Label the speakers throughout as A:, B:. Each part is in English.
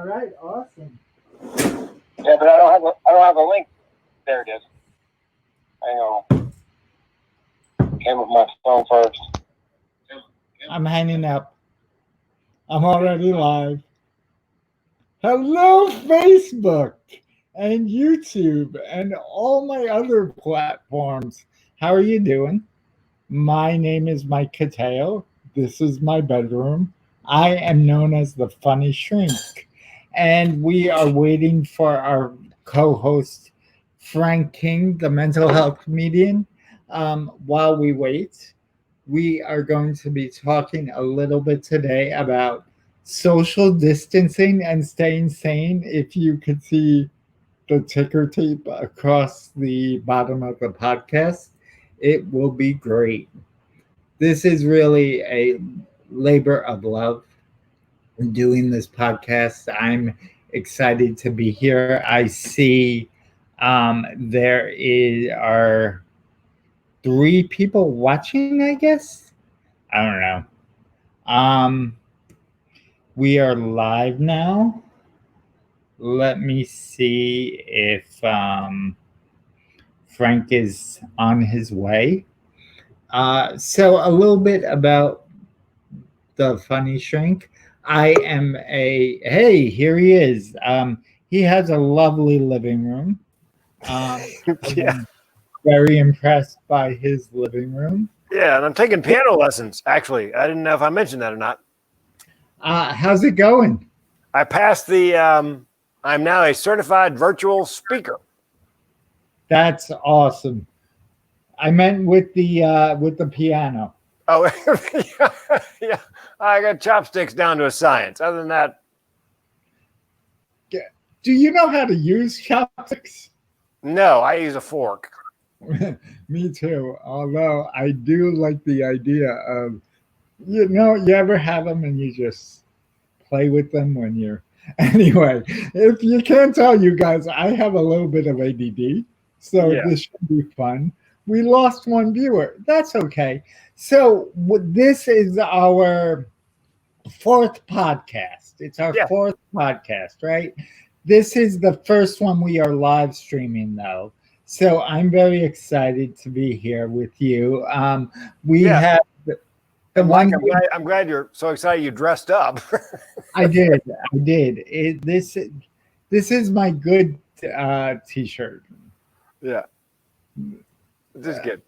A: right, awesome.
B: Yeah, but I don't have a link. There it is. Hang on. Came with my phone first.
A: I'm hanging up. I'm already live. Hello, Facebook and YouTube and all my other platforms. How are you doing? My name is Mike Cateo. This is my bedroom. I am known as the Funny Shrink. And we are waiting for our co host, Frank King, the mental health comedian. While we wait, we are going to be talking a little bit today about social distancing and staying sane. If you could see the ticker tape across the bottom of the podcast, it will be great. This is really a labor of love doing this podcast. I'm excited to be here. I see there are three people watching, I guess. I don't know. Um, we are live now. Let me see if Frank is on his way. So, a little bit about the Funny Shrink. I am hey, here he is. He has a lovely living room.
C: Yeah.
A: I'm very impressed by his living room.
C: Yeah, and I'm taking piano lessons, actually. I didn't know if I mentioned that or not.
A: How's it going?
C: I passed I'm now a certified virtual speaker.
A: That's awesome. I meant with the piano.
C: Oh, yeah. I got chopsticks down to a science. Other than that,
A: Do you know how to use chopsticks?
C: no, I use a fork.
A: Me too. Although I do like the idea of, you ever have them and you just play with them when you're. Anyway, if you can't tell, you guys, I have a little bit of ADD, so
C: Yeah.
A: this should be fun. We lost one viewer. That's okay. So this is our fourth podcast. It's our
C: Yeah.
A: fourth podcast, right? This is the first one we are live streaming, though. So I'm very excited to be here with you. We
C: Yeah.
A: have the
C: And
A: one.
C: Mike, I'm glad you're so excited you dressed up.
A: I did. This is my good T-shirt.
C: Yeah. This is good.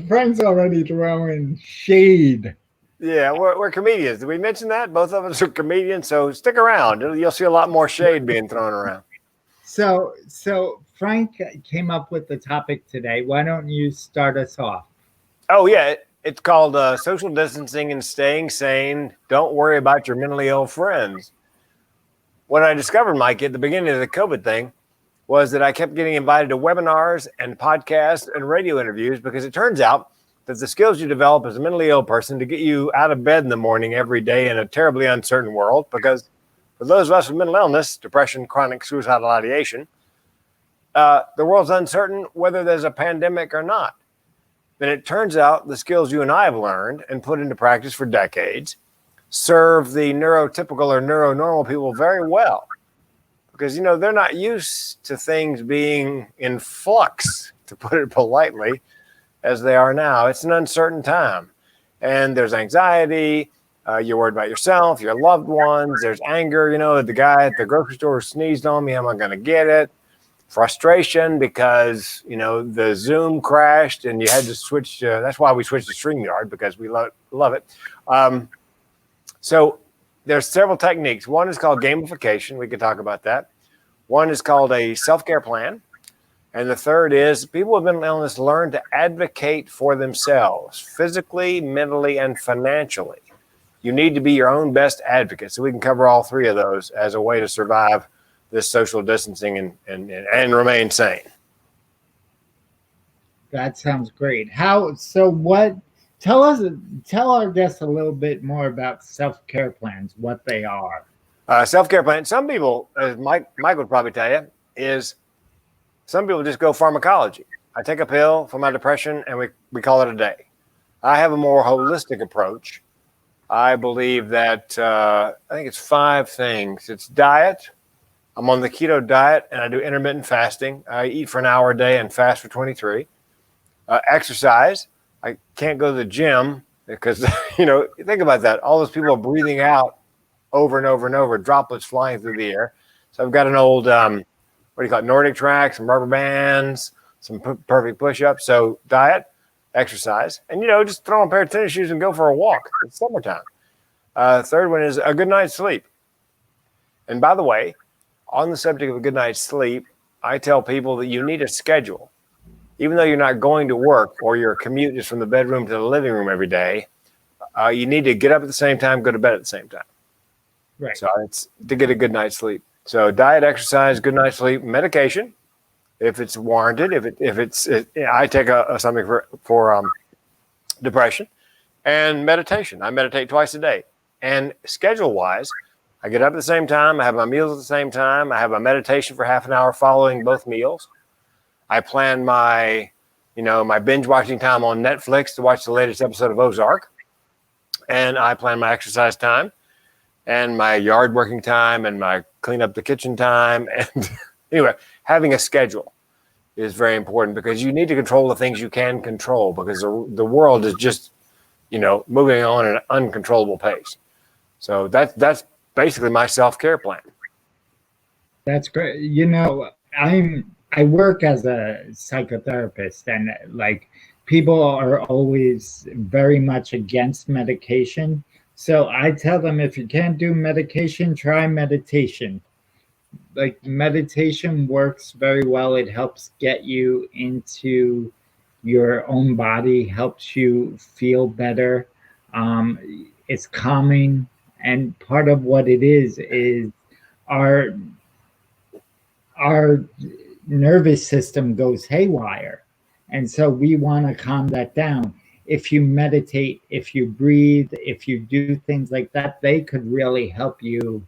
A: Frank's already throwing shade.
C: Yeah, we're comedians. Did we mention that? Both of us are comedians, so stick around. You'll see a lot more shade being thrown around.
A: So Frank came up with the topic today. Why don't you start us off?
C: Oh, yeah. It's called social distancing and staying sane. Don't worry about your mentally ill friends. What I discovered, Mike, at the beginning of the COVID thing was that I kept getting invited to webinars and podcasts and radio interviews because it turns out that the skills you develop as a mentally ill person to get you out of bed in the morning every day in a terribly uncertain world, because for those of us with mental illness, depression, chronic suicidal ideation, the world's uncertain whether there's a pandemic or not. Then it turns out the skills you and I have learned and put into practice for decades serve the neurotypical or neuronormal people very well. Because, they're not used to things being in flux, to put it politely, as they are now. It's an uncertain time. And there's anxiety. You're worried about yourself, your loved ones. There's anger. The guy at the grocery store sneezed on me. How am I going to get it? Frustration because, the Zoom crashed and you had to switch. That's why we switched to StreamYard, because we love it. So there's several techniques. One is called gamification. We could talk about that. One is called a self-care plan. And the third is people with mental illness learn to advocate for themselves, physically, mentally, and financially. You need to be your own best advocate. So we can cover all three of those as a way to survive this social distancing and remain sane.
A: That sounds great. Tell our guests a little bit more about self-care plans, what they are.
C: Self-care plan. Some people, as Mike would probably tell you, is some people just go pharmacology. I take a pill for my depression and we call it a day. I have a more holistic approach I believe that I think it's 5 things. It's diet. I'm on the keto diet and I do intermittent fasting. I eat for an hour a day and fast for 23. Exercise. I can't go to the gym because, think about that. All those people are breathing out over and over and over, droplets flying through the air. So I've got an old, what do you call it, Nordic track, some rubber bands, some perfect push-ups. So diet, exercise, and, just throw on a pair of tennis shoes and go for a walk. It's summertime. Third one is a good night's sleep. And by the way, on the subject of a good night's sleep, I tell people that you need a schedule. Even though you're not going to work or your commute is from the bedroom to the living room every day, you need to get up at the same time, go to bed at the same time.
A: Right.
C: So it's to get a good night's sleep. So diet, exercise, good night's sleep, medication, if it's warranted. I take something for depression, and meditation. I meditate twice a day. And schedule-wise, I get up at the same time. I have my meals at the same time. I have my meditation for half an hour following both meals. I plan my binge watching time on Netflix to watch the latest episode of Ozark. And I plan my exercise time and my yard working time and my clean up the kitchen time. And anyway, having a schedule is very important because you need to control the things you can control because the world is just, moving on at an uncontrollable pace. So that's basically my self-care plan.
A: That's great. I work as a psychotherapist, and like people are always very much against medication. So I tell them if you can't do medication, try meditation. Like meditation works very well. It helps get you into your own body, helps you feel better. It's calming, and part of what it is our our nervous system goes haywire. And so we want to calm that down. If you meditate, if you breathe, if you do things like that, they could really help you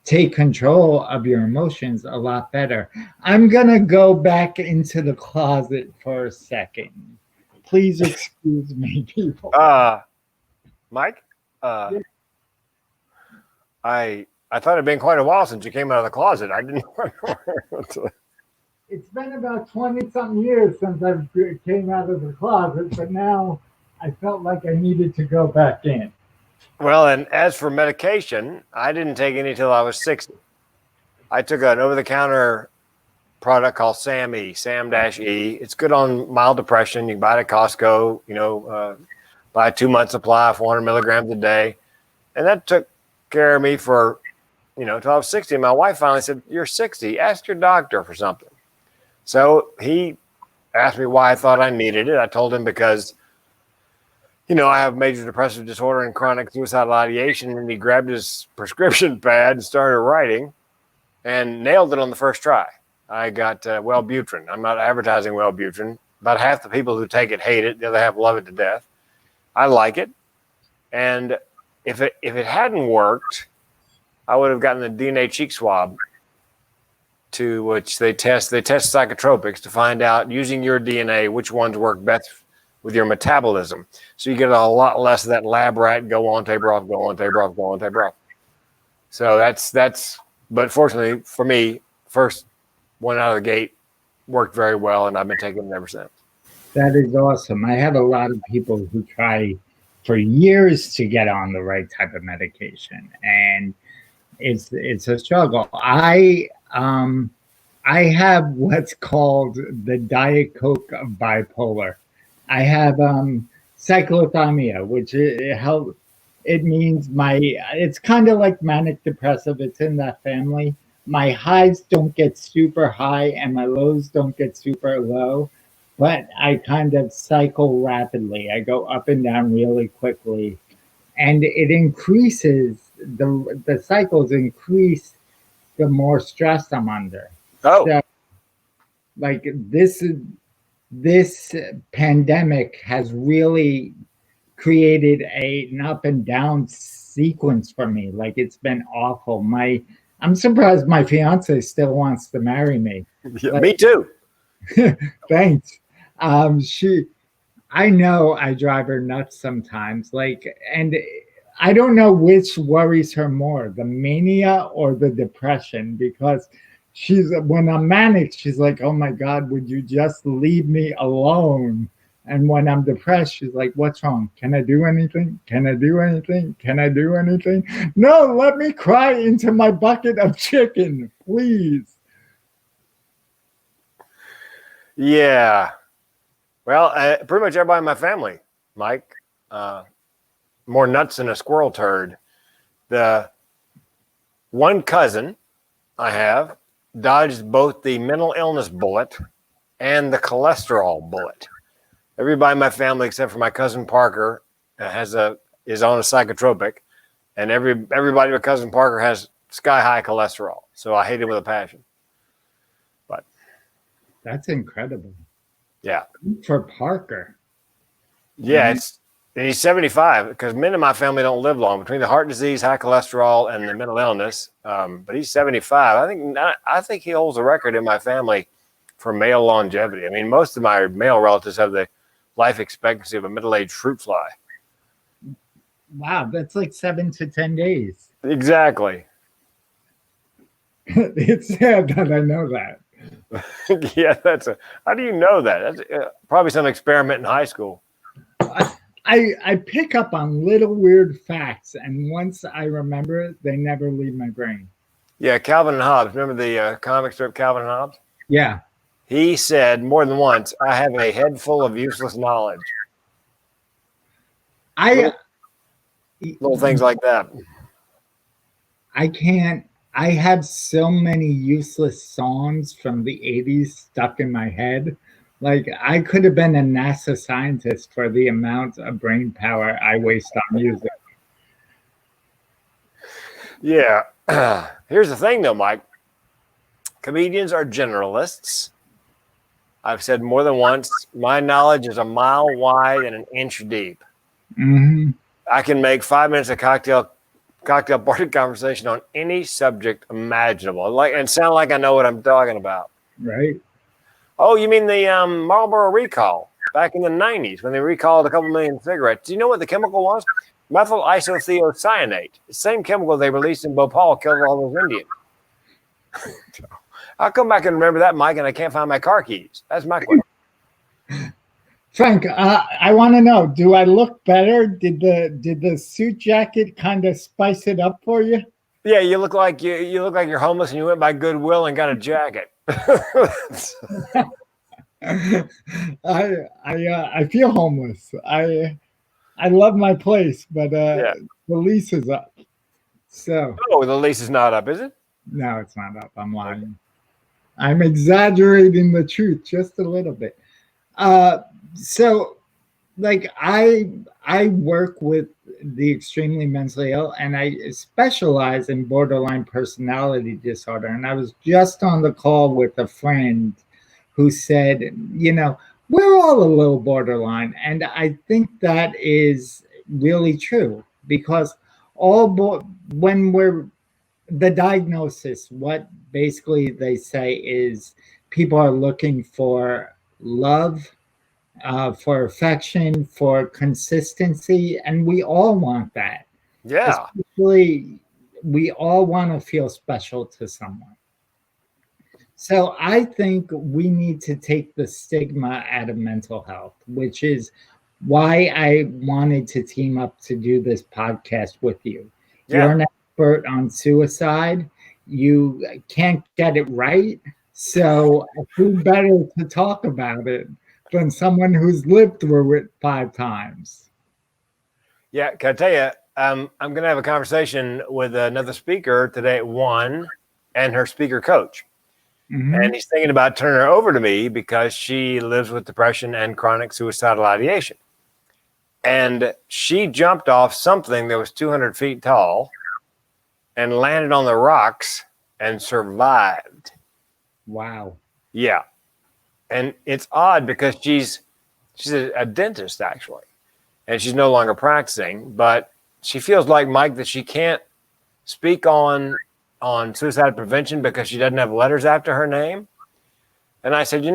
A: take control of your emotions a lot better. I'm going to go back into the closet for a second. Please excuse me, people.
C: Mike, I thought it'd been quite a while since you came out of the closet. I didn't.
A: It's been about 20-something years since I came out of the closet, but now I felt like I needed to go back in.
C: Well, and as for medication, I didn't take any till I was 60. I took an over-the-counter product called SAM-E. It's good on mild depression. You can buy it at Costco, buy a 2-month supply, 400 milligrams a day. And that took care of me for, till I was 60. And my wife finally said, "You're 60. Ask your doctor for something." So he asked me why I thought I needed it. I told him because, I have major depressive disorder and chronic suicidal ideation. And he grabbed his prescription pad and started writing and nailed it on the first try. I got Wellbutrin. I'm not advertising Wellbutrin. About half the people who take it hate it. The other half love it to death. I like it. And if it hadn't worked, I would have gotten the DNA cheek swab, to which they test psychotropics to find out, using your DNA, which ones work best with your metabolism. So you get a lot less of that lab rat go on, taper off, go on, taper off, go on, taper off. So that's. But fortunately for me, first one out of the gate worked very well, and I've been taking it ever since.
A: That is awesome. I have a lot of people who try for years to get on the right type of medication, and it's a struggle. I have what's called the Diet Coke of bipolar. I have cyclothymia, which it means it's kind of like manic depressive. It's in that family. My highs don't get super high and my lows don't get super low, but I kind of cycle rapidly. I go up and down really quickly, and it increases the cycles increase the more stress I'm under.
C: Oh,
A: So, like this pandemic has really created an up and down sequence for me. Like it's been awful. I'm surprised my fiance still wants to marry me.
C: yeah, me too.
A: Thanks. I know I drive her nuts sometimes. And I don't know which worries her more, the mania or the depression, because when I'm manic, she's like, "Oh my God, would you just leave me alone?" And when I'm depressed, she's like, "What's wrong? Can I do anything? Can I do anything? Can I do anything? No, let me cry into my bucket of chicken, please."
C: Yeah. Well, pretty much everybody in my family, Mike, more nuts than a squirrel turd. The one cousin I have dodged both the mental illness bullet and the cholesterol bullet. Everybody in my family, except for my cousin Parker, is on a psychotropic, and everybody but cousin Parker has sky high cholesterol. So I hate him with a passion. But
A: That's incredible.
C: yeah,
A: For Parker.
C: yeah, and he's 75 because men in my family don't live long between the heart disease, high cholesterol, and the mental illness. But he's 75. I think he holds a record in my family for male longevity. I mean, most of my male relatives have the life expectancy of a middle-aged fruit fly.
A: Wow, that's like 7 to 10 days.
C: Exactly.
A: It's sad that I know that.
C: Yeah, how do you know that? That's probably some experiment in high school.
A: I pick up on little weird facts, and once I remember it, they never leave my brain.
C: Yeah, Calvin and Hobbes. Remember the comic strip Calvin and Hobbes?
A: Yeah.
C: He said more than once, "I have a head full of useless knowledge." Little things like that.
A: I have so many useless songs from the 80s stuck in my head. Like, I could have been a NASA scientist for the amount of brain power I waste on music.
C: Yeah. Here's the thing, though, Mike. Comedians are generalists. I've said more than once, my knowledge is a mile wide and an inch deep.
A: Mm-hmm.
C: I can make 5 minutes of cocktail party conversation on any subject imaginable, and sound like I know what I'm talking about.
A: Right.
C: Oh, you mean the Marlboro recall back in the 90s when they recalled a couple million cigarettes? Do you know what the chemical was? Methyl isothiocyanate. The same chemical they released in Bhopal killed all those Indians. How come I can remember that, Mike, and I can't find my car keys? That's my question.
A: Frank, I want to know, do I look better? Did the suit jacket kind of spice it up for you?
C: Yeah, you look like you're homeless and you went by Goodwill and got a jacket.
A: I feel homeless. I love my place, but
C: Yeah.
A: the lease is up. So
C: Oh, the lease is not up, is it?
A: no, it's not up. I'm lying. I'm exaggerating the truth just a little bit. So like I work with the extremely mentally ill, and I specialize in borderline personality disorder. And I was just on the call with a friend who said, we're all a little borderline, and I think that is really true because when we're the diagnosis, what basically they say is people are looking for love, for affection, for consistency, and we all want that.
C: Yeah.
A: Especially, we all want to feel special to someone. So I think we need to take the stigma out of mental health, which is why I wanted to team up to do this podcast with you.
C: Yeah.
A: You're an expert on suicide. You can't get it right. So who better to talk about it than someone who's lived through it 5 times?
C: Yeah, can I tell you, I'm going to have a conversation with another speaker today at 1 and her speaker coach.
A: Mm-hmm.
C: And he's thinking about turning her over to me because she lives with depression and chronic suicidal ideation. And she jumped off something that was 200 feet tall and landed on the rocks and survived.
A: Wow.
C: Yeah. And it's odd because she's a dentist, actually, and she's no longer practicing, but she feels like, Mike, that she can't speak on suicide prevention because she doesn't have letters after her name. And I said,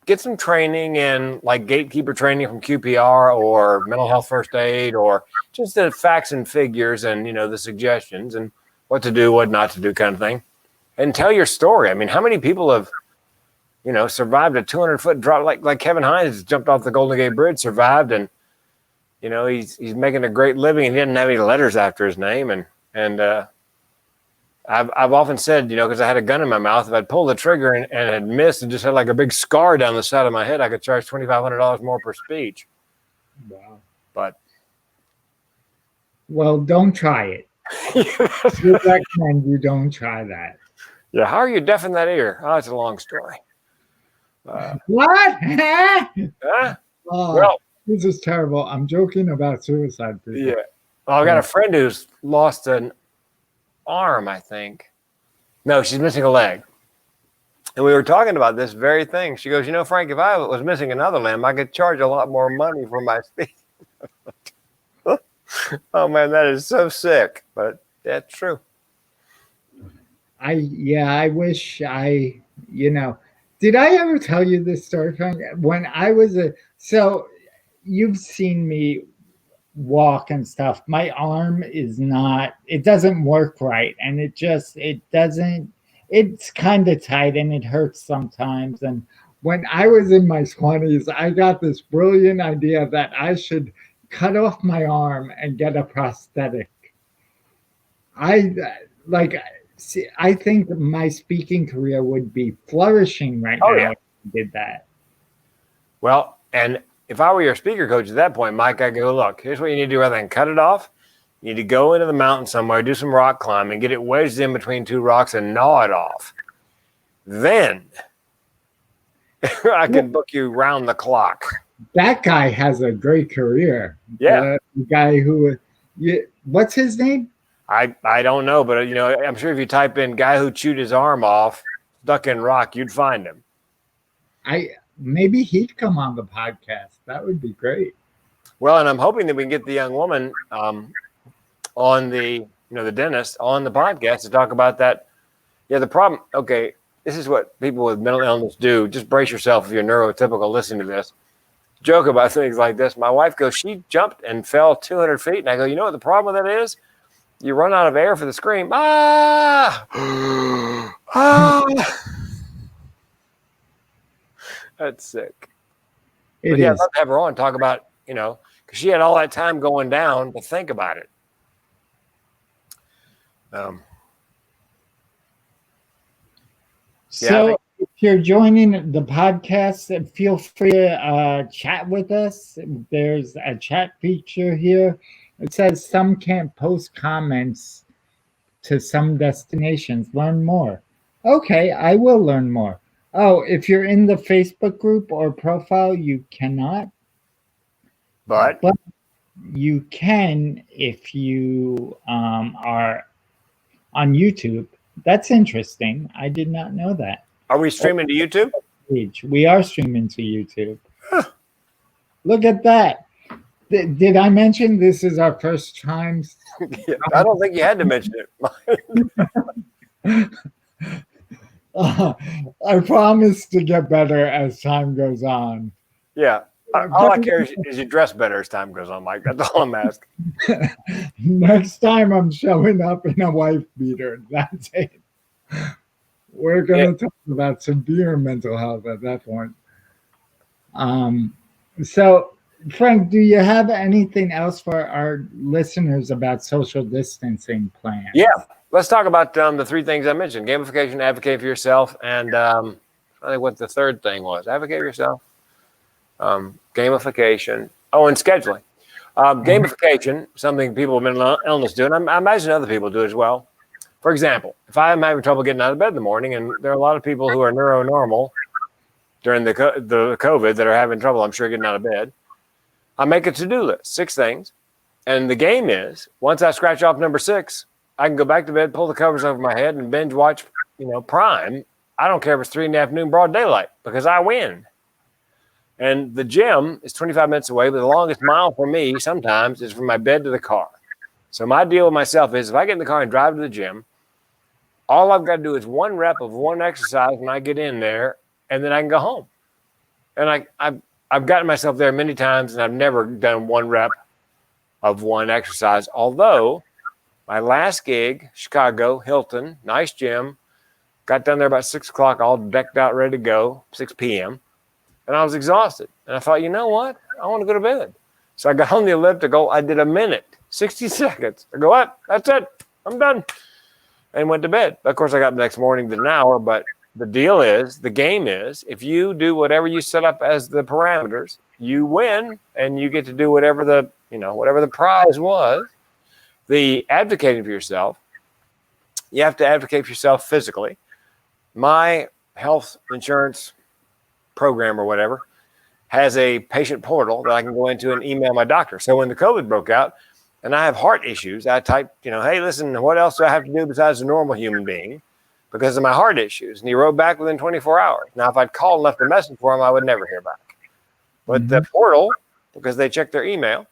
C: get some training in like gatekeeper training from QPR or mental health first aid, or just the facts and figures and, the suggestions and what to do, what not to do kind of thing. And tell your story. I mean, how many people have, survived a 200-foot drop? Like Kevin Hines jumped off the Golden Gate Bridge, survived, and he's making a great living, and he didn't have any letters after his name. And I've often said, because I had a gun in my mouth, if I'd pulled the trigger and had missed and just had like a big scar down the side of my head, I could charge $2,500 more per speech.
A: Wow.
C: But
A: well, don't try it. We recommend you don't try that.
C: Yeah, how are you deaf in that ear? Oh, it's a long story.
A: What?
C: Huh?
A: Oh,
C: Well,
A: this is terrible. I'm joking about suicide people.
C: yeah. Well, I got a friend who's lost an arm, I think. No, she's missing a leg. And we were talking about this very thing. She goes, Frank, if I was missing another limb, I could charge a lot more money for my speech. Oh, man, that is so sick. But that's true.
A: I wish did I ever tell you this story, Frank? When I was so you've seen me walk and stuff. My arm it doesn't work right. And it's kind of tight and it hurts sometimes. And when I was in my 20s, I got this brilliant idea that I should cut off my arm and get a prosthetic. I think my speaking career would be flourishing right now if I did that.
C: Well, and if I were your speaker coach at that point, Mike, I'd go, look, here's what you need to do rather than cut it off. You need to go into the mountain somewhere, do some rock climbing, get it wedged in between two rocks and gnaw it off. Then I can book you round the clock.
A: That guy has a great career.
C: Yeah.
A: The guy who, what's his name?
C: I don't know, but I'm sure if you type in guy who chewed his arm off, stuck in rock, you'd find him.
A: Maybe he'd come on the podcast. That would be great.
C: Well, and I'm hoping that we can get the young woman on the dentist on the podcast to talk about that. Yeah, the problem. Okay, this is what people with mental illness do. Just brace yourself if you're neurotypical. Listen to this. Joke about things like this. My wife goes, she jumped and fell 200 feet, and I go, you know what the problem with that is? You run out of air for the scream. Ah! Ah! That's sick. But yeah, I'd love to have her on and talk about, because she had all that time going down to think about it.
A: So if you're joining the podcast, feel free to chat with us. There's a chat feature here. It says some can't post comments to some destinations. Learn more. Okay, I will learn more. Oh, if you're in the Facebook group or profile, you cannot.
C: But
A: you can if you are on YouTube. That's interesting. I did not know that.
C: Are we streaming to YouTube?
A: We are streaming to YouTube. Look at that. Did I mention this is our first time?
C: I don't think you had to mention it.
A: I promise to get better as time goes on.
C: Yeah. All I care is you dress better as time goes on, Mike. That's all I'm asking.
A: Next time I'm showing up in a wife beater. That's it. We're going to talk about severe mental health at that point. So, Frank, do you have anything else for our listeners about social distancing plans?
C: Yeah. Let's talk about the three things I mentioned: gamification, advocate for yourself, and I think what the third thing was: advocate for yourself, gamification. Oh, and scheduling. Gamification, something people with mental illness do, and I imagine other people do as well. For example, if I'm having trouble getting out of bed in the morning, and there are a lot of people who are neuronormal during the COVID that are having trouble, I'm sure, getting out of bed, I make a to-do list, 6 things, and the game is once I scratch off number 6. I can go back to bed, pull the covers over my head, and binge watch, Prime. I don't care if it's 3 in the afternoon, broad daylight, because I win. And the gym is 25 minutes away, but the longest mile for me sometimes is from my bed to the car. So my deal with myself is if I get in the car and drive to the gym, all I've got to do is 1 rep of 1 exercise when I get in there, and then I can go home. And I've gotten myself there many times, and I've never done one rep of one exercise. Although my last gig, Chicago, Hilton, nice gym, got down there about 6 o'clock, all decked out, ready to go, 6 p.m. And I was exhausted. And I thought, you know what? I want to go to bed. So I got on the elliptical. I did a minute, 60 seconds. I go up. That's it. I'm done. And went to bed. Of course, I got the next morning, did an hour. But the deal is, the game is, if you do whatever you set up as the parameters, you win, and you get to do whatever the prize was. The advocating for yourself, you have to advocate for yourself physically. My health insurance program or whatever has a patient portal that I can go into and email my doctor. So when the COVID broke out and I have heart issues, I typed, hey, listen, what else do I have to do besides a normal human being because of my heart issues? And he wrote back within 24 hours. Now, if I'd called and left a message for him, I would never hear back. But the portal, because they check their email,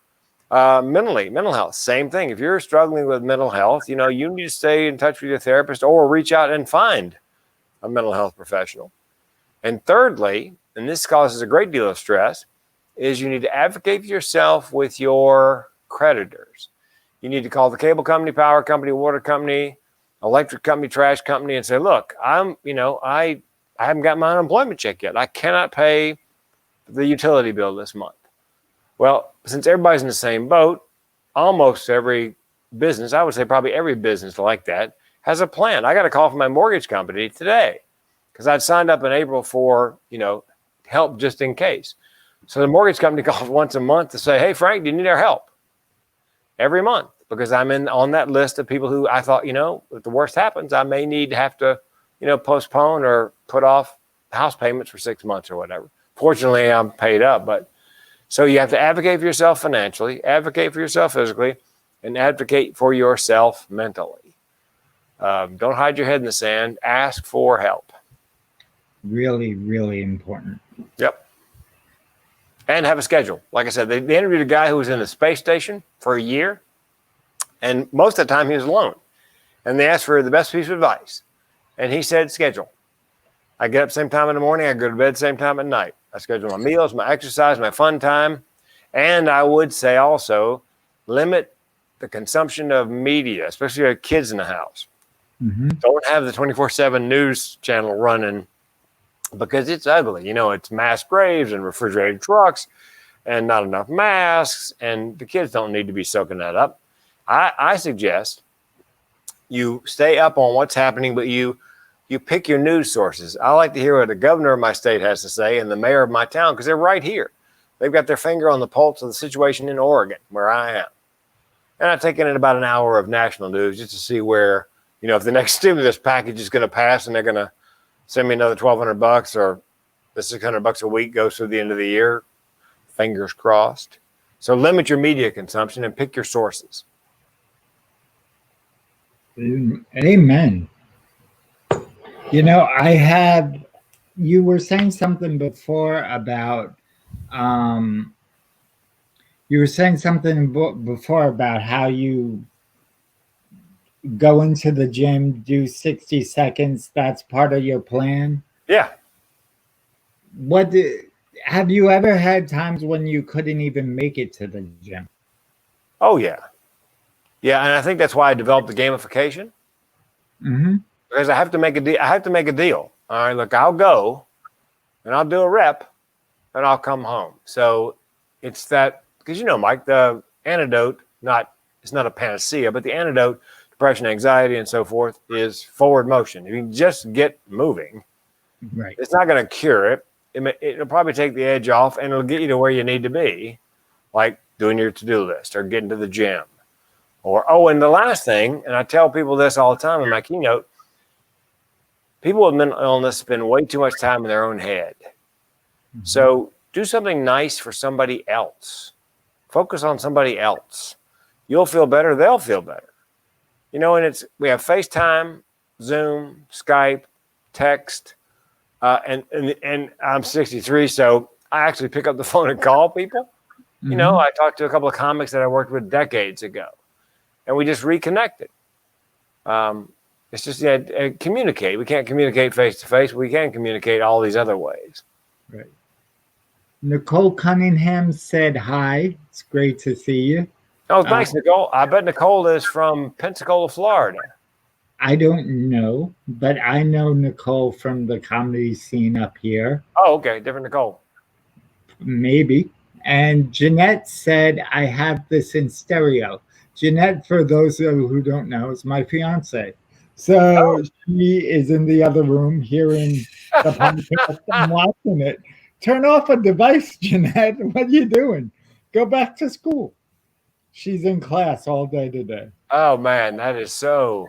C: mental health, same thing. If you're struggling with mental health, you need to stay in touch with your therapist or reach out and find a mental health professional. And thirdly, and this causes a great deal of stress, is you need to advocate for yourself with your creditors. You need to call the cable company, power company, water company, electric company, trash company, and say, look, I haven't got my unemployment check yet. I cannot pay the utility bill this month. Well, since everybody's in the same boat, almost every business, I would say probably every business like that, has a plan. I got a call from my mortgage company today because I'd signed up in April for, help just in case. So the mortgage company calls once a month to say, hey, Frank, do you need our help? Every month, because I'm on that list of people who I thought, if the worst happens, I may need to have to, postpone or put off house payments for 6 months or whatever. Fortunately, I'm paid up. But so you have to advocate for yourself financially, advocate for yourself physically, and advocate for yourself mentally. Don't hide your head in the sand. Ask for help.
A: Really, really important.
C: Yep. And have a schedule. Like I said, they interviewed a guy who was in the space station for a year, and most of the time he was alone. And they asked for the best piece of advice. And he said, schedule. I get up same time in the morning. I go to bed same time at night. I schedule my meals, my exercise, my fun time. And I would say also limit the consumption of media, especially if you have kids in the house.
A: Mm-hmm.
C: Don't have the 24/7 news channel running because it's ugly. It's mass graves and refrigerated trucks and not enough masks, and the kids don't need to be soaking that up. I suggest you stay up on what's happening, but you pick your news sources. I like to hear what the governor of my state has to say and the mayor of my town because they're right here. They've got their finger on the pulse of the situation in Oregon, where I am. And I take in about an hour of national news just to see where, if the next stimulus package is going to pass and they're going to send me another $1,200 or the $600 a week goes through the end of the year. Fingers crossed. So limit your media consumption and pick your sources.
A: Amen. You were saying something before about, how you go into the gym, do 60 seconds. That's part of your plan.
C: Yeah.
A: Have you ever had times when you couldn't even make it to the gym?
C: Oh, yeah. Yeah, and I think that's why I developed the gamification.
A: Mm-hmm.
C: Because I have to make a deal. All right, look, I'll go and I'll do a rep and I'll come home. So it's that, because Mike, the antidote, it's not a panacea, but the antidote, depression, anxiety, and so forth, is forward motion. If you can just get moving,
A: right,
C: it's not going to cure it. It'll probably take the edge off and it'll get you to where you need to be, like doing your to-do list or getting to the gym. And the last thing, and I tell people this all the time in my keynote, people with mental illness spend way too much time in their own head. Mm-hmm. So do something nice for somebody else. Focus on somebody else. You'll feel better. They'll feel better. And we have FaceTime, Zoom, Skype, text, and I'm 63, so I actually pick up the phone and call people. Mm-hmm. I talked to a couple of comics that I worked with decades ago, and we just reconnected. It's just communicate. We can't communicate face to face. We can communicate all these other ways.
A: Right. Nicole Cunningham said hi. It's great to see you.
C: Oh, thanks, Nicole. I bet Nicole is from Pensacola, Florida.
A: I don't know, but I know Nicole from the comedy scene up here.
C: Oh, okay. Different Nicole.
A: Maybe. And Jeanette said, I have this in stereo. Jeanette, for those of you who don't know, is my fiance. So she is in the other room hearing the podcast and watching it. Turn off a device, Jeanette. What are you doing? Go back to school. She's in class all day today.
C: Oh, man, that is so.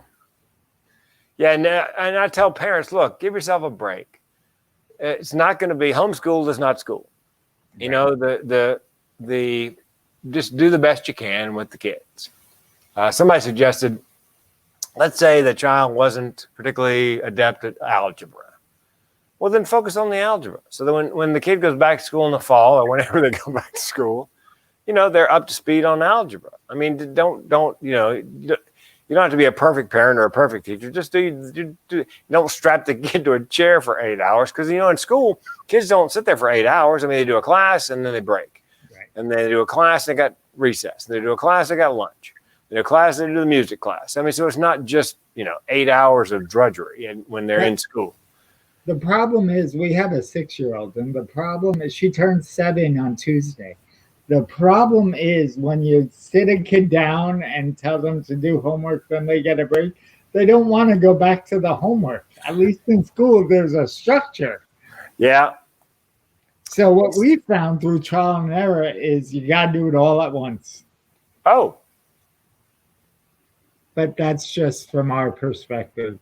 C: Yeah, and I tell parents, look, give yourself a break. It's not going to be homeschooled is not school. You know, the just do the best you can with the kids. Somebody suggested, let's say the child wasn't particularly adept at algebra. Well, then focus on the algebra. So that when the kid goes back to school in the fall or whenever they go back to school, you know, they're up to speed on algebra. I mean, don't you know, you don't have to be a perfect parent or a perfect teacher. Just don't strap the kid to a chair for 8 hours because, you know, in school, kids don't sit there for 8 hours. I mean, they do a class and then they break. Right. And they do a class, they got recess. They do a class, they got lunch. They do a class, they do the music class. I mean, so it's not just, you know, 8 hours of drudgery when they're in school.
A: The problem is we have a 6-year-old, and the problem is she turns 7 on Tuesday. The problem is when you sit a kid down and tell them to do homework, then they get a break. They don't want to go back to the homework. At least in school, there's a structure.
C: Yeah.
A: So what we found through trial and error is you got to do it all at once.
C: Oh.
A: But that's just from our perspective.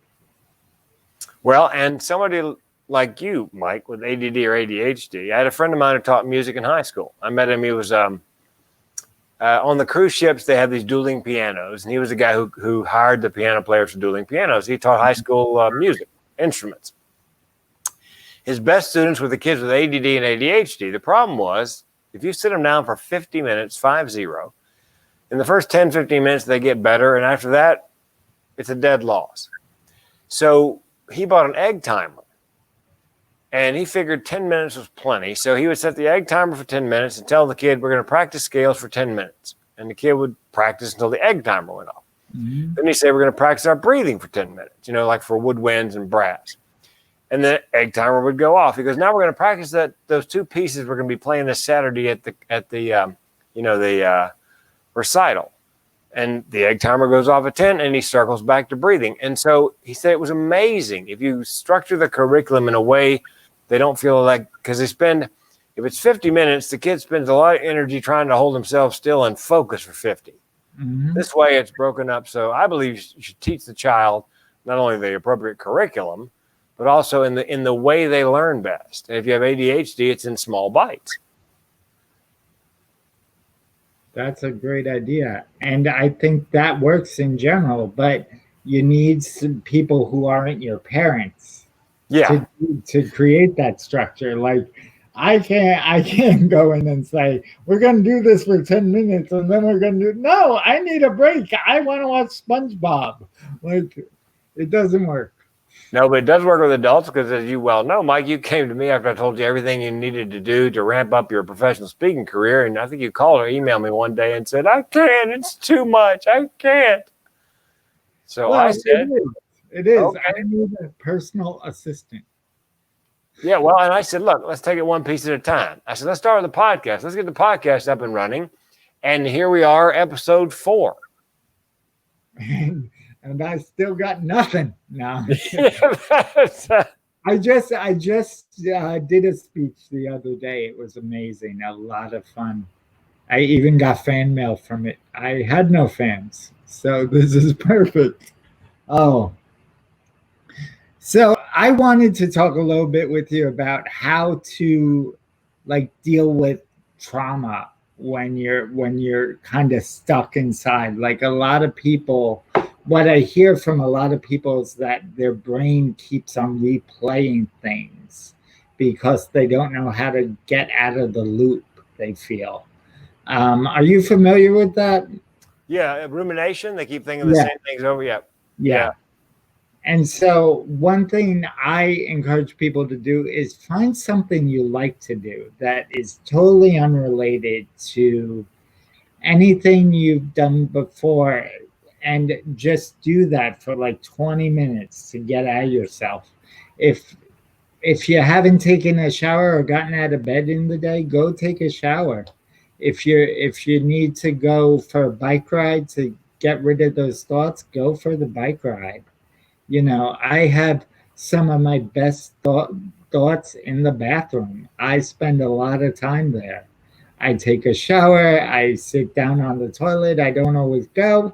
C: Well, and somebody like you, Mike, with ADD or ADHD. I had a friend of mine who taught music in high school. I met him. He was on the cruise ships. They had these dueling pianos, and he was the guy who hired the piano players for dueling pianos. He taught high school music instruments. His best students were the kids with ADD and ADHD. The problem was, if you sit them down for 50 minutes, 5-0, in the first 10, 15 minutes, they get better, and after that, it's a dead loss. So he bought an egg timer. And he figured 10 minutes was plenty. So he would set the egg timer for 10 minutes and tell the kid, we're going to practice scales for 10 minutes. And the kid would practice until the egg timer went off. Mm-hmm. Then he'd say, we're going to practice our breathing for 10 minutes, you know, like for woodwinds and brass. And the egg timer would go off. He goes, now we're going to practice those two pieces we're going to be playing this Saturday at the recital. And the egg timer goes off at 10 and he circles back to breathing. And so he said it was amazing. If you structure the curriculum in a way they don't feel like, because if it's 50 minutes, the kid spends a lot of energy trying to hold himself still and focus for 50. Mm-hmm. This way it's broken up. So I believe you should teach the child not only the appropriate curriculum, but also in the way they learn best. And if you have ADHD, it's in small bites.
A: That's a great idea. And I think that works in general, but you need some people who aren't your parents.
C: Yeah.
A: To create that structure. Like I can't go in and say, we're going to do this for 10 minutes and then we're going to no, I need a break. I want to watch SpongeBob. Like it doesn't work.
C: No, but it does work with adults because as you well know, Mike, you came to me after I told you everything you needed to do to ramp up your professional speaking career. And I think you called or emailed me one day and said, I can't, it's too much. I can't. So well, I said,
A: it is. Okay. I need a personal assistant.
C: Yeah, well, and I said, look, let's take it one piece at a time. I said, let's start with the podcast. Let's get the podcast up and running. And here we are, episode 4.
A: And I still got nothing now. I just did a speech the other day. It was amazing. A lot of fun. I even got fan mail from it. I had no fans. So this is perfect. Oh. So I wanted to talk a little bit with you about how to like deal with trauma when you're kind of stuck inside. Like a lot of people, what I hear from a lot of people is that their brain keeps on replaying things because they don't know how to get out of the loop they feel. Are you familiar with that?
C: Yeah, rumination. They keep thinking the same things over. Yeah.
A: And so, one thing I encourage people to do is find something you like to do that is totally unrelated to anything you've done before, and just do that for like 20 minutes to get out of yourself. If if you haven't taken a shower or gotten out of bed in the day, go take a shower. If you need to go for a bike ride to get rid of those thoughts, go for the bike ride. I have some of my best thoughts in the bathroom. I spend a lot of time there. I take a shower, I sit down on the toilet. I don't always go,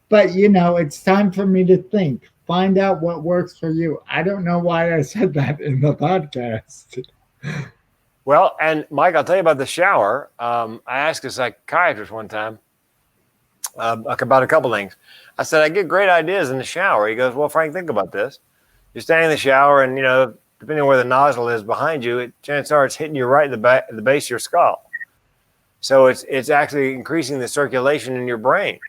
A: but it's time for me to think. Find out what works for you. I don't know why I said that in the podcast.
C: Well, and Mike, I'll tell you about the shower. I asked a psychiatrist one time about a couple things. I said, I get great ideas in the shower. He goes, well, Frank, think about this. You're standing in the shower, and, depending on where the nozzle is behind you, chances are it's hitting you right in the base of your skull. So it's actually increasing the circulation in your brain.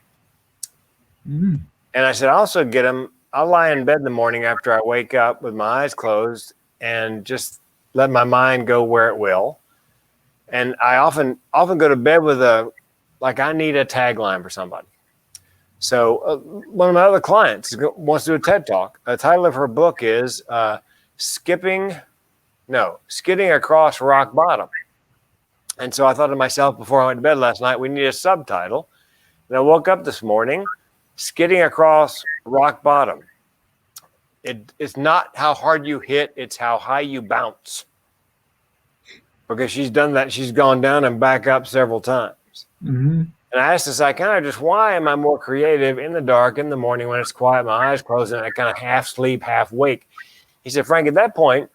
A: Mm.
C: And I said, I also get them. I'll lie in bed in the morning after I wake up with my eyes closed and just let my mind go where it will. And I often go to bed with I need a tagline for somebody. So one of my other clients wants to do a TED Talk. The title of her book is Skidding Across Rock Bottom. And so I thought to myself before I went to bed last night, we need a subtitle. And I woke up this morning, Skidding Across Rock Bottom. It's not how hard you hit, it's how high you bounce. Because she's done that. She's gone down and back up several times.
A: Mm-hmm.
C: And I asked the psychiatrist, why am I more creative in the dark, in the morning when it's quiet, my eyes closed, and I kind of half sleep, half wake? He said, Frank, at that point,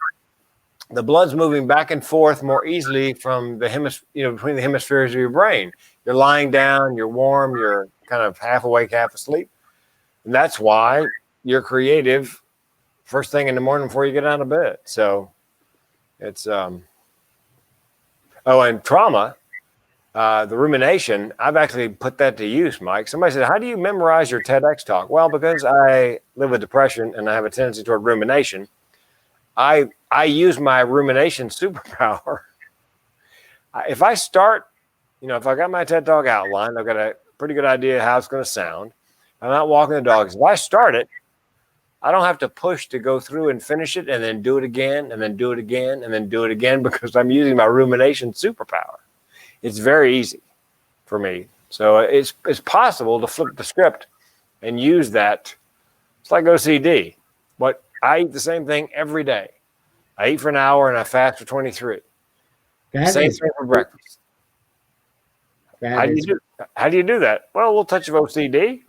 C: the blood's moving back and forth more easily from the between the hemispheres of your brain. You're lying down, you're warm, you're kind of half awake, half asleep. And that's why you're creative first thing in the morning before you get out of bed. So it's, and trauma, the rumination, I've actually put that to use, Mike. Somebody said, how do you memorize your TEDx talk? Well, because I live with depression and I have a tendency toward rumination, I use my rumination superpower. If I start, if I got my TED Talk outlined, I've got a pretty good idea how it's going to sound. I'm not walking the dogs. If I start it, I don't have to push to go through and finish it and then do it again and then do it again and then do it again because I'm using my rumination superpower. It's very easy for me. So it's possible to flip the script and use that. It's like OCD. But I eat the same thing every day. I eat for an hour and I fast for 23. Same thing for breakfast. How do you do that? Well, a little touch of OCD.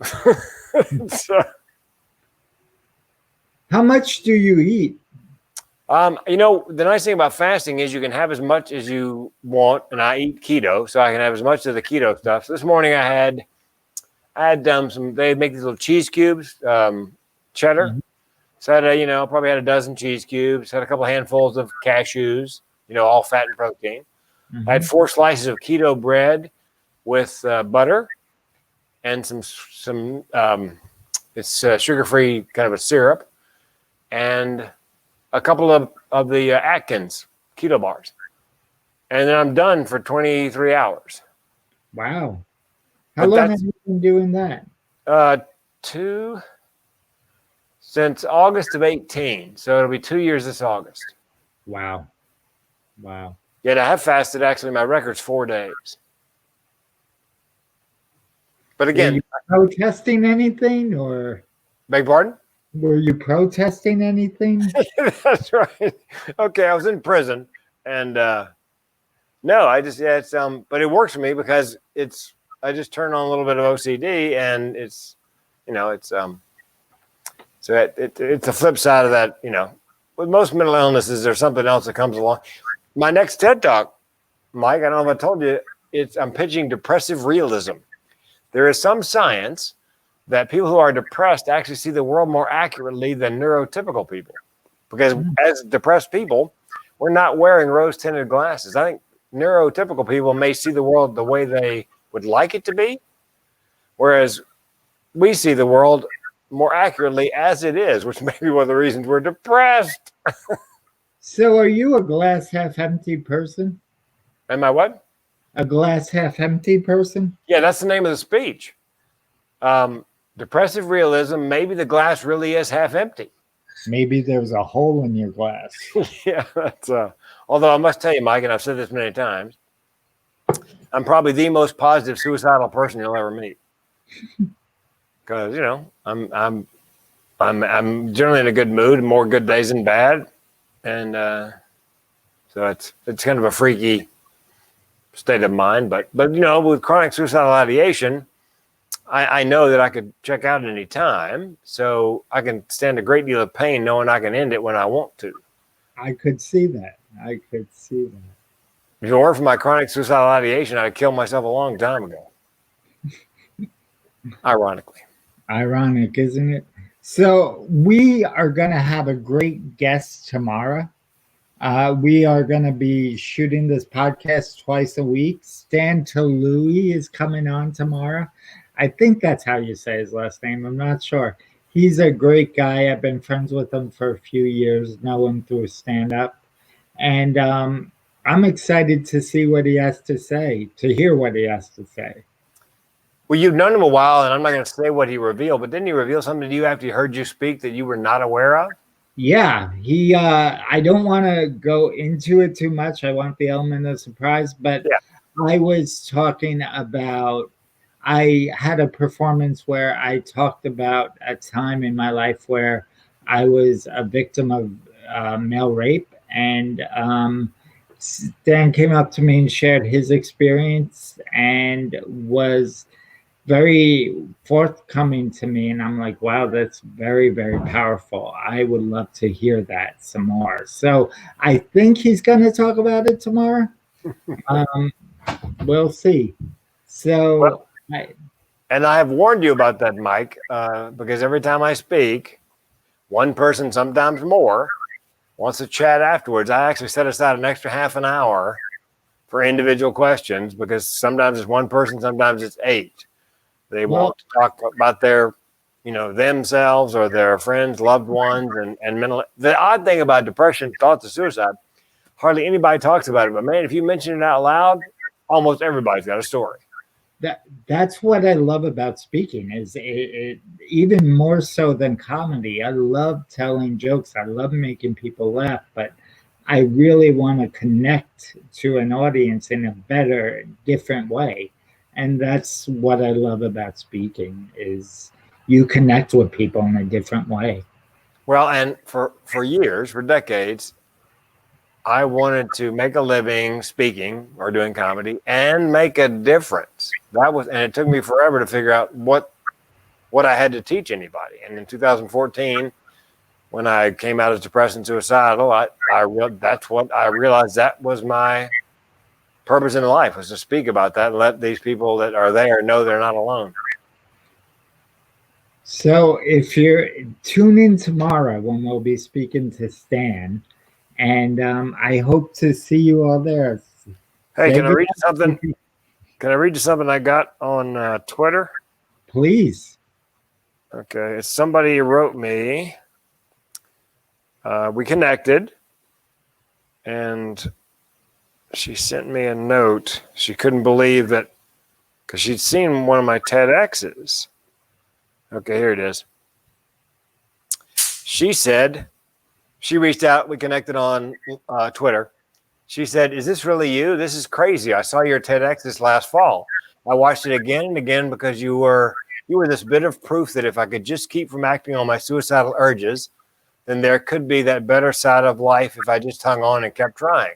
A: How much do you eat?
C: The nice thing about fasting is you can have as much as you want, and I eat keto, so I can have as much of the keto stuff. So this morning I had some. They make these little cheese cubes, cheddar.
A: Mm-hmm.
C: So I had, probably had a dozen cheese cubes. Had a couple handfuls of cashews, all fat and protein.
A: Mm-hmm.
C: I had 4 slices of keto bread with butter and some it's sugar-free kind of a syrup, and a couple of the Atkins keto bars. And then I'm done for 23 hours.
A: Wow. How long have you been doing that?
C: Since August of 18. So it'll be 2 years this August.
A: Wow.
C: Yet I have fasted, actually, my record's 4 days. But again.
A: Were you protesting anything or?
C: Beg pardon?
A: Were you protesting anything?
C: That's right. Okay, I was in prison, and no, but it works for me because I just turn on a little bit of OCD, and it's the flip side of that. With most mental illnesses, there's something else that comes along. My next TED Talk, Mike, I don't know if I told you, I'm pitching depressive realism. There is some science that people who are depressed actually see the world more accurately than neurotypical people. Because as depressed people, we're not wearing rose-tinted glasses. I think neurotypical people may see the world the way they would like it to be, whereas we see the world more accurately as it is, which may be one of the reasons we're depressed.
A: So are you a glass half empty person?
C: Am I what?
A: A glass half empty person?
C: Yeah, that's the name of the speech. Depressive realism, maybe the glass really is half empty.
A: Maybe there's a hole in your glass.
C: Yeah, that's although I must tell you, Mike, and I've said this many times, I'm probably the most positive suicidal person you'll ever meet. Because, you know, I'm generally in a good mood, more good days than bad. And so it's kind of a freaky state of mind. But you know, with chronic suicidal ideation, I know that I could check out at any time. So I can stand a great deal of pain knowing I can end it when I want to.
A: I could see that. I could see that.
C: If it weren't for my chronic suicidal ideation, I'd kill myself a long time ago. Ironically.
A: Ironic, isn't it? So we are going to have a great guest tomorrow. We are going to be shooting this podcast twice a week. Stan Louis is coming on tomorrow. I think that's how you say his last name. I'm not sure. He's a great guy. I've been friends with him for a few years, know him through stand-up. And I'm excited to see what he has to say, to hear what he has to say.
C: Well, you've known him a while, and I'm not going to say what he revealed, but didn't he reveal something to you after he heard you speak that you were not aware of?
A: Yeah, he. I don't want to go into it too much. I want the element of surprise, but
C: Yeah.
A: I was talking about. I had a performance where I talked about a time in my life where I was a victim of male rape, and Stan came up to me and shared his experience and was very forthcoming to me, and I'm like, wow, that's very, very powerful. I would love to hear that some more. So I think he's going to talk about it tomorrow. We'll see. So
C: and I have warned you about that, Mike, because every time I speak, one person, sometimes more, wants to chat afterwards. I actually set aside an extra half an hour for individual questions because sometimes it's one person, sometimes it's 8. They want to talk about their, you know, themselves or their friends, loved ones, and mental. The odd thing about depression, thoughts of suicide, hardly anybody talks about it. But man, if you mention it out loud, almost everybody's got a story.
A: That's what I love about speaking. Is it even more so than comedy? I love telling jokes. I love making people laugh, but I really want to connect to an audience in a better, different way. And that's what I love about speaking is you connect with people in a different way.
C: Well, and for years, for decades, I wanted to make a living speaking or doing comedy and make a difference. And it took me forever to figure out what I had to teach anybody. And in 2014, when I came out as depressed and suicidal, that's what I realized that was my purpose in life, was to speak about that and let these people that are there know they're not alone.
A: So if you're tune in tomorrow when we'll be speaking to Stan, and I hope to see you all there.
C: Hey, can I read you something? Can I read you something I got on Twitter?
A: Please.
C: Okay, it's somebody wrote me. We connected, and she sent me a note. She couldn't believe that because she'd seen one of my TEDx's. Okay, here it is. She said, she reached out. We connected on Twitter. She said, "Is this really you? This is crazy. I saw your TEDx this last fall. I watched it again and again because you were this bit of proof that if I could just keep from acting on my suicidal urges, then there could be that better side of life if I just hung on and kept trying.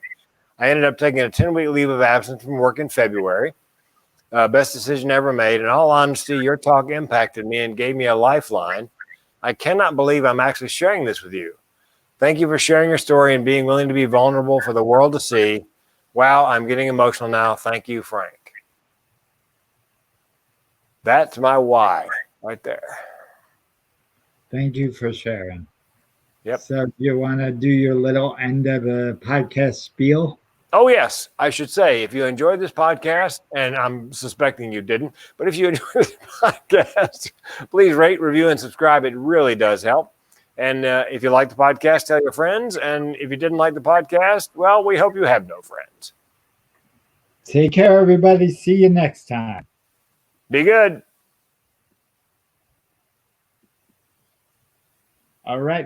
C: I ended up taking a 10-week leave of absence from work in February. Best decision ever made. In all honesty, your talk impacted me and gave me a lifeline. I cannot believe I'm actually sharing this with you. Thank you for sharing your story and being willing to be vulnerable for the world to see. Wow, I'm getting emotional now. Thank you, Frank." That's my why right there.
A: Thank you for sharing.
C: Yep.
A: So do you want to do your little end of a podcast spiel?
C: Oh, yes. I should say, if you enjoyed this podcast, and I'm suspecting you didn't, but if you enjoyed this podcast, please rate, review, and subscribe. It really does help. And if you like the podcast, tell your friends. And if you didn't like the podcast, well, we hope you have no friends.
A: Take care, everybody. See you next time.
C: Be good.
A: All right.